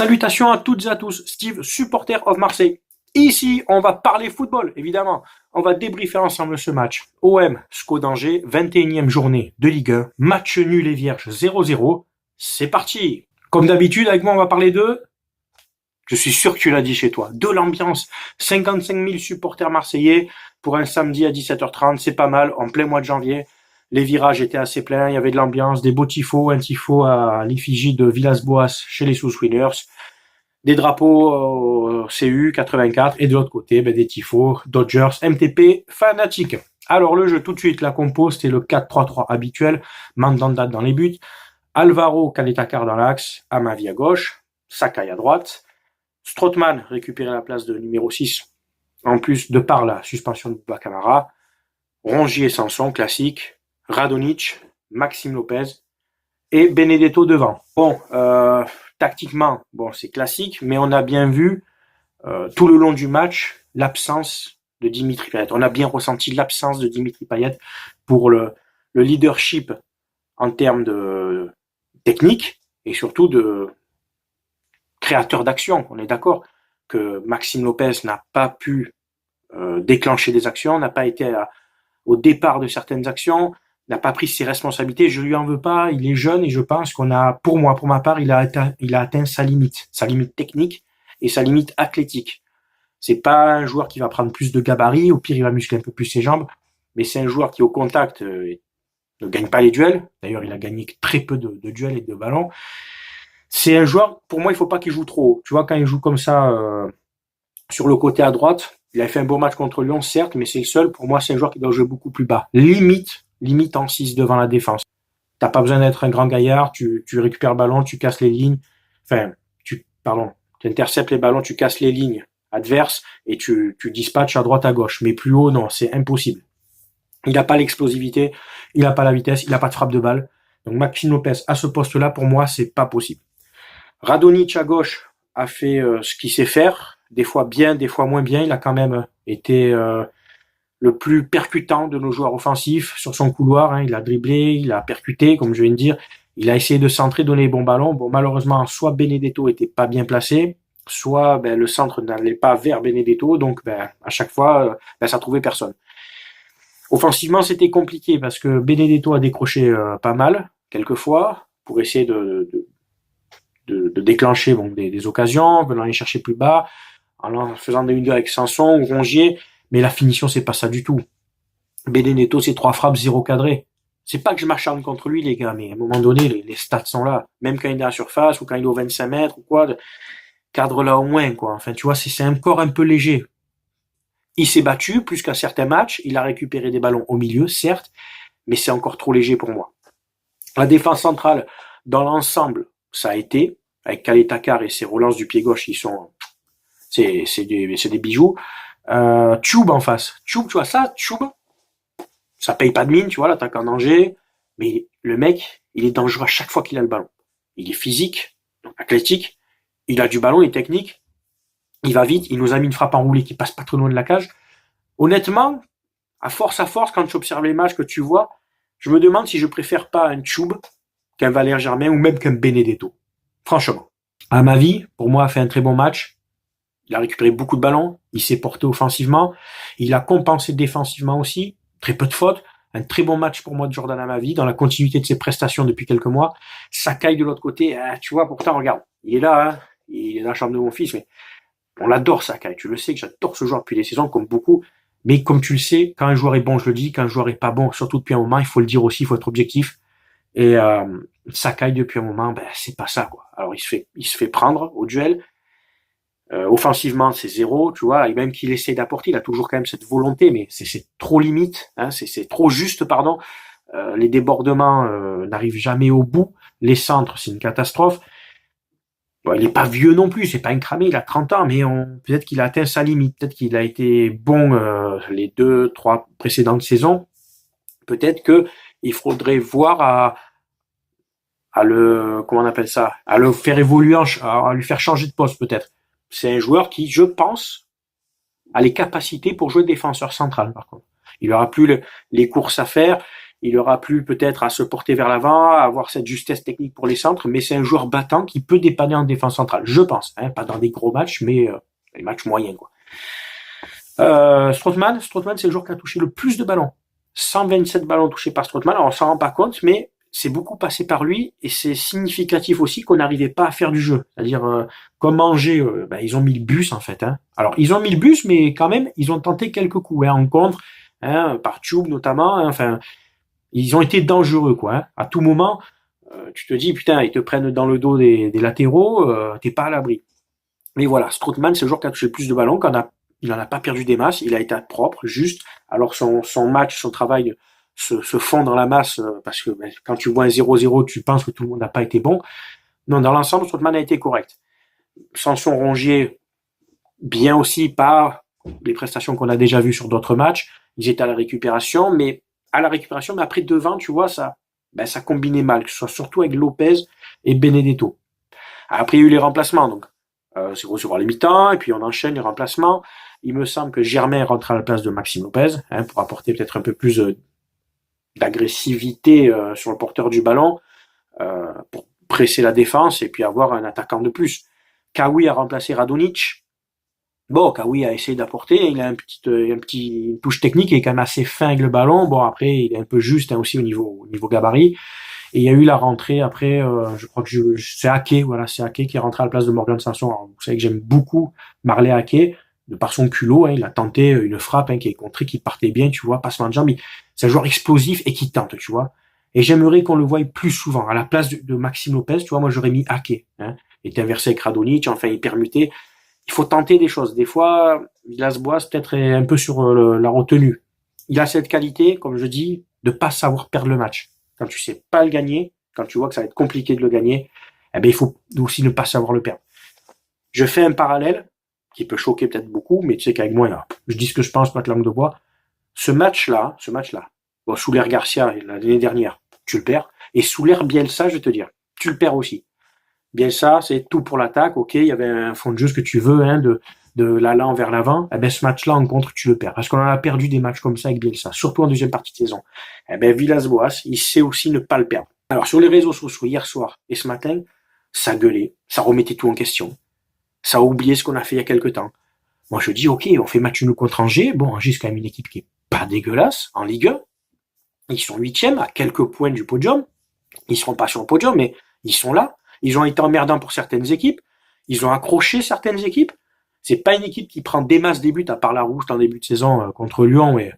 Salutations à toutes et à tous, Steve, supporter of Marseille. Ici, on va parler football, évidemment. On va débriefer ensemble ce match. OM, SCO d'Angers, 21e journée de Ligue 1, match nul et vierge 0-0. C'est parti. Comme d'habitude, avec moi, on va parler je suis sûr que tu l'as dit chez toi, de l'ambiance. 55 000 supporters marseillais pour un samedi à 17h30, c'est pas mal, en plein mois de janvier. Les virages étaient assez pleins, il y avait de l'ambiance, des beaux tifos, un tifo à l'effigie de Villas-Boas chez les South Winners, des drapeaux CU 84 et de l'autre côté, des tifos Dodgers, MTP, fanatiques. Alors le jeu tout de suite, la compo, c'était le 4-3-3 habituel, Mandanda dans les buts, Alvaro Caleta-Car dans l'axe, Amavi à gauche, Sakai à droite, Strootman récupérait la place de numéro 6, en plus de par la suspension de Bouba Camara, Rongier et Sanson, classique, Radonjic, Maxime Lopez et Benedetto devant. Bon, tactiquement, c'est classique, mais on a bien vu tout le long du match l'absence de Dimitri Payet. On a bien ressenti l'absence de Dimitri Payet pour le leadership en termes de technique et surtout de créateur d'action. On est d'accord que Maxime Lopez n'a pas pu déclencher des actions, n'a pas été au départ de certaines actions, n'a pas pris ses responsabilités. Je lui en veux pas, il est jeune et je pense qu'on a, pour ma part, il a atteint sa limite technique et sa limite athlétique. C'est pas un joueur qui va prendre plus de gabarit, au pire il va muscler un peu plus ses jambes, mais c'est un joueur qui au contact ne gagne pas les duels. D'ailleurs, il a gagné très peu de duels et de ballons. C'est un joueur, pour moi, il faut pas qu'il joue trop haut. Tu vois, quand il joue comme ça sur le côté à droite, il a fait un beau match contre Lyon, certes, mais c'est le seul. Pour moi, c'est un joueur qui doit jouer beaucoup plus bas. Limite en 6 devant la défense. T'as pas besoin d'être un grand gaillard, tu récupères le ballon, tu casses les lignes. Tu interceptes les ballons, tu casses les lignes adverses et tu dispatches à droite à gauche. Mais plus haut, non, c'est impossible. Il n'a pas l'explosivité, il n'a pas la vitesse, il n'a pas de frappe de balle. Donc Maxime Lopez à ce poste-là, pour moi, c'est pas possible. Radonjic à gauche a fait ce qu'il sait faire, des fois bien, des fois moins bien. Il a quand même été le plus percutant de nos joueurs offensifs sur son couloir. Il a dribblé, il a percuté, comme je viens de dire. Il a essayé de centrer, donner les bons ballons. Bon, malheureusement, soit Benedetto était pas bien placé, soit le centre n'allait pas vers Benedetto. Donc, à chaque fois, ça trouvait personne. Offensivement, c'était compliqué parce que Benedetto a décroché pas mal, quelquefois, pour essayer de déclencher des occasions, venant aller chercher plus bas, en faisant des 1-2 avec Sanson ou Rongier, mais la finition, c'est pas ça du tout. Benedetto, c'est 3 frappes, 0 cadré. C'est pas que je m'acharne contre lui, les gars, mais à un moment donné, les stats sont là. Même quand il est à la surface, ou quand il est aux 25 mètres, ou quoi, cadre là au moins, quoi. Enfin, tu vois, c'est encore un peu léger. Il s'est battu plus qu'à certains matchs, il a récupéré des ballons au milieu, certes, mais c'est encore trop léger pour moi. La défense centrale, dans l'ensemble, ça a été, avec Caleta-Car et ses relances du pied gauche, c'est des bijoux. Tchoub en face. Tchoub, tu vois ça, Tchoub, ça paye pas de mine, tu vois, l'attaquant d'Angers, mais le mec, il est dangereux à chaque fois qu'il a le ballon. Il est physique, donc athlétique, il a du ballon, il est technique, il va vite, il nous a mis une frappe enroulée qui passe pas trop loin de la cage. Honnêtement, à force, quand tu observes les matchs que tu vois, je me demande si je préfère pas un Tchoub qu'un Valère Germain ou même qu'un Benedetto. Franchement. À ma vie, pour moi, a fait un très bon match. Il a récupéré beaucoup de ballons, il s'est porté offensivement, il a compensé défensivement aussi, très peu de fautes. Un très bon match pour moi de Jordan Amavi, dans la continuité de ses prestations depuis quelques mois. Sakai de l'autre côté, tu vois, pourtant, regarde, il est là, il est dans la chambre de mon fils, mais on l'adore, Sakai. Tu le sais que j'adore ce joueur depuis des saisons, comme beaucoup. Mais comme tu le sais, quand un joueur est bon, je le dis, quand un joueur est pas bon, surtout depuis un moment, il faut le dire aussi, il faut être objectif. Et Sakai, depuis un moment, c'est pas ça, quoi. Alors, il se fait prendre au duel. Offensivement, c'est 0, tu vois. Et même qu'il essaie d'apporter, il a toujours quand même cette volonté, mais c'est trop limite, c'est trop juste, pardon. Les débordements n'arrivent jamais au bout. Les centres, c'est une catastrophe. Bon, il est pas vieux non plus, c'est pas un cramé, il a 30 ans, mais peut-être qu'il a atteint sa limite, peut-être qu'il a été bon les 2-3 précédentes saisons. Peut-être que il faudrait voir à le faire évoluer, à lui faire changer de poste peut-être. C'est un joueur qui, je pense, a les capacités pour jouer défenseur central par contre. Il aura plus les courses à faire, Il aura plus peut-être à se porter vers l'avant, à avoir cette justesse technique pour les centres, mais c'est un joueur battant qui peut dépanner en défense centrale, je pense. Hein, pas dans des gros matchs, mais des matchs moyens, quoi. Strootman, c'est le joueur qui a touché le plus de ballons. 127 ballons touchés par Strootman. Alors on s'en rend pas compte, mais c'est beaucoup passé par lui et c'est significatif aussi qu'on n'arrivait pas à faire du jeu. C'est-à-dire, comme Angers, ils ont mis le bus en fait. Hein. Alors ils ont mis le bus, mais quand même, ils ont tenté quelques coups en contre, par Tube notamment. Hein, enfin, ils ont été dangereux, quoi. Hein. À tout moment, tu te dis, putain, ils te prennent dans le dos des latéraux, t'es pas à l'abri. Mais voilà, Strootman, c'est le joueur qui a touché le plus de ballons, il en a pas perdu des masses, il a été propre, juste. Alors son match, son travail se fond dans la masse, parce que quand tu vois un 0-0, tu penses que tout le monde n'a pas été bon. Non, dans l'ensemble, Strootman a été correct. Samson Rongier, bien aussi, pas les prestations qu'on a déjà vues sur d'autres matchs. Ils étaient à la récupération, mais après devant, tu vois, ça combinait mal, que ce soit surtout avec Lopez et Benedetto. Après, il y a eu les remplacements, donc c'est recevoir les mi-temps, et puis on enchaîne les remplacements. Il me semble que Germain rentre à la place de Maxime Lopez, pour apporter peut-être un peu plus d'agressivité sur le porteur du ballon, pour presser la défense et puis avoir un attaquant de plus. Kawi a remplacé Radonjic. Bon, Kawi a essayé d'apporter, il a une touche technique, il est quand même assez fin avec le ballon. Bon, après, il est un peu juste aussi au niveau gabarit. Et il y a eu la rentrée après, je crois que c'est Ake, voilà, c'est Ake qui est rentré à la place de Morgan Sanson. Alors, vous savez que j'aime beaucoup Marley Ake, de par son culot, il a tenté une frappe qui est contrée, qui partait bien, tu vois, passement de jambes. C'est un joueur explosif et qui tente, tu vois. Et j'aimerais qu'on le voie plus souvent. À la place de Maxime Lopez, tu vois, moi j'aurais mis Ake. Il était inversé avec Radonjic, enfin il permutait. Il faut tenter des choses. Des fois, Villas-Boas peut-être est un peu sur la retenue. Il a cette qualité, comme je dis, de pas savoir perdre le match. Quand tu sais pas le gagner, quand tu vois que ça va être compliqué de le gagner, il faut aussi ne pas savoir le perdre. Je fais un parallèle qui peut choquer peut-être beaucoup, mais tu sais qu'avec moi, là, je dis ce que je pense, pas de langue de bois. Ce match-là, bon, sous l'ère Garcia, l'année dernière, tu le perds. Et sous l'ère Bielsa, je vais te dire, tu le perds aussi. Bielsa, c'est tout pour l'attaque, ok, il y avait un fond de jeu, ce que tu veux, de l'allant vers l'avant. Ce match-là, en contre, tu le perds. Parce qu'on en a perdu des matchs comme ça avec Bielsa, surtout en deuxième partie de saison. Villas-Boas, il sait aussi ne pas le perdre. Alors, sur les réseaux sociaux, hier soir et ce matin, ça gueulait, ça remettait tout en question. Ça a oublié ce qu'on a fait il y a quelques temps. Moi, je dis, ok, on fait match nul contre Angers. Bon, Angers, c'est quand même une équipe qui est pas dégueulasse en Ligue 1. Ils sont 8e, à quelques points du podium. Ils seront pas sur le podium, mais ils sont là. Ils ont été emmerdants pour certaines équipes. Ils ont accroché certaines équipes. C'est pas une équipe qui prend des masses des buts, à part la rouge en début de saison contre Lyon. Mais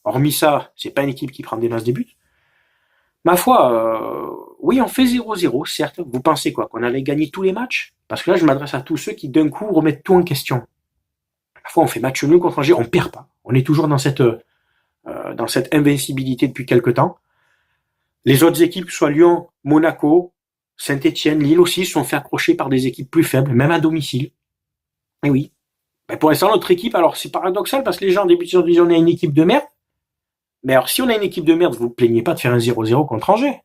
hormis ça, c'est pas une équipe qui prend des masses des buts. Ma foi, oui, on fait 0-0, certes. Vous pensez quoi? Qu'on allait gagner tous les matchs? Parce que là, je m'adresse à tous ceux qui, d'un coup, remettent tout en question. Parfois, on fait match nul contre Angers, on perd pas. On est toujours dans cette invincibilité depuis quelque temps. Les autres équipes, soit Lyon, Monaco, Saint-Etienne, Lille aussi, se sont fait accrocher par des équipes plus faibles, même à domicile. Et oui. Pour l'instant, notre équipe, alors c'est paradoxal parce que les gens, en début de saison, disent on a une équipe de merde. Mais alors, si on a une équipe de merde, vous ne plaignez pas de faire un 0-0 contre Angers.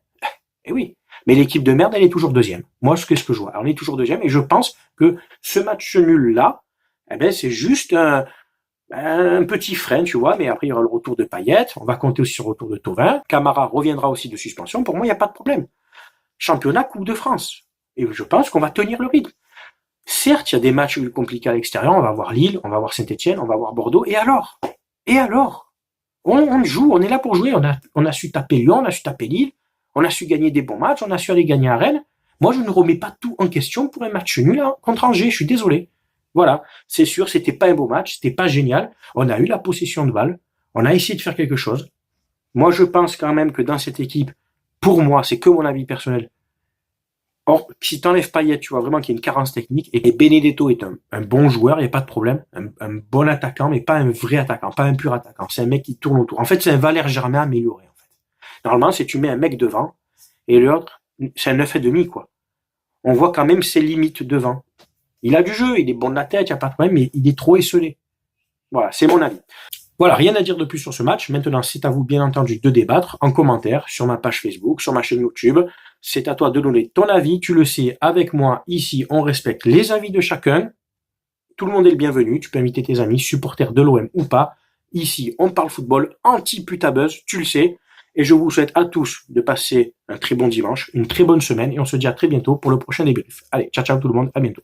Eh oui. Mais l'équipe de merde, elle est toujours deuxième. Moi, qu'est-ce que je vois? Alors, on est toujours deuxième et je pense que ce match nul-là, c'est juste un petit frein, tu vois, mais après, il y aura le retour de Payet. On va compter aussi sur le retour de Thauvin. Camara reviendra aussi de suspension. Pour moi, il n'y a pas de problème. Championnat, Coupe de France. Et je pense qu'on va tenir le rythme. Certes, il y a des matchs compliqués à l'extérieur. On va voir Lille, on va voir Saint-Etienne, on va voir Bordeaux. Et alors? On joue, on est là pour jouer. On a su taper Lyon, on a su taper Lille. On a su gagner des bons matchs, on a su aller gagner à Rennes. Moi, je ne remets pas tout en question pour un match nul contre Angers. Je suis désolé. Voilà. C'est sûr, c'était pas un beau match, c'était pas génial. On a eu la possession de balle. On a essayé de faire quelque chose. Moi, je pense quand même que dans cette équipe, pour moi, c'est que mon avis personnel. Or, si t'enlèves Payet, tu vois vraiment qu'il y a une carence technique. Et Benedetto est un bon joueur, il n'y a pas de problème. Un bon attaquant, mais pas un vrai attaquant, pas un pur attaquant. C'est un mec qui tourne autour. En fait, c'est un Valère Germain amélioré. Normalement, c'est tu mets un mec devant, et l'autre, c'est un 9,5, quoi. On voit quand même ses limites devant. Il a du jeu, il est bon de la tête, il n'y a pas de problème, mais il est trop esselé. Voilà, c'est mon avis. Voilà, rien à dire de plus sur ce match. Maintenant, c'est à vous, bien entendu, de débattre en commentaire sur ma page Facebook, sur ma chaîne YouTube. C'est à toi de donner ton avis. Tu le sais, avec moi, ici, on respecte les avis de chacun. Tout le monde est le bienvenu. Tu peux inviter tes amis, supporters de l'OM ou pas. Ici, on parle football anti-putabuzz, tu le sais. Et je vous souhaite à tous de passer un très bon dimanche, une très bonne semaine, et on se dit à très bientôt pour le prochain débrief. Allez, ciao ciao tout le monde, à bientôt.